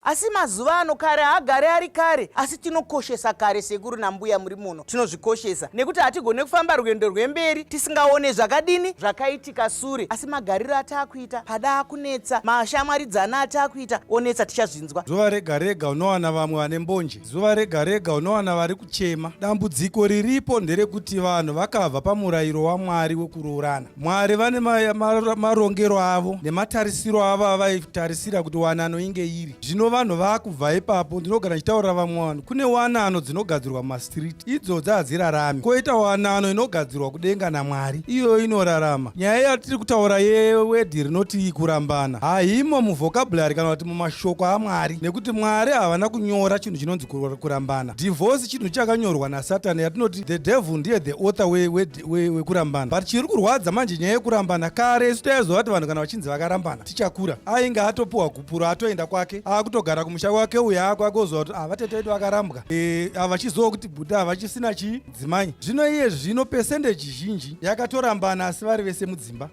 asi mazuva ano kare haagare ari kare, asi tinokoshesa kare sekuru nambuya muri muno, tinozvikoshesa nekuti hatigone kufamba rwendo rwemberi tisingaone zvakadini zvakaitika sure. Asi magariro ataakuita pada kunetsa, mashamwaridzana ataakuita onetsa, tichazvinzwa. Zuva rega rega unowana vamwe vane mbonje, zuva rega rega unowana vari kuchema. Dambudziko riripo nderekuti vanhu vakabva pamurayiro waMwari wekuroorana. Mwari vane marongero avo nematarisiro avo avaitarisira kuti wanano inge iri. Zvino vanhu vakubva ipapo, ndinogara ndichitaurira vamwe vanhu, kune wanano dzinogadzirwa mumastriti, idzodzi hadzirarami. Koita wanano inogadzirwa kudenga naMwari, iyo inorarama. Nyaya yatiri kutaura yewedhi rinoti kurambana haimo muvhokabhurari kana kuti mumashoko aMwari, nekuti Mwari havana kunyora chinhu chinonzi kurambana. Divorce chinhu chakanyorwa naSatani, yatinoti the devil ndiye the author wekurambana. But chiri kurwadza manje nyaya yekurambana. Kare isu taizwa kuti vanhu kana vachinzi vakarambana tichakura ainge atopuwa kupura atoenda kwake akutogara kumusha kwake uya kwake ozwa kuti vatete vedu vakarambwa, avachiziva kuti bhuta havachisina chidzimai. Zvino iye zvino pesendeji zhinji yakatorambana asi vari vese mudzimba.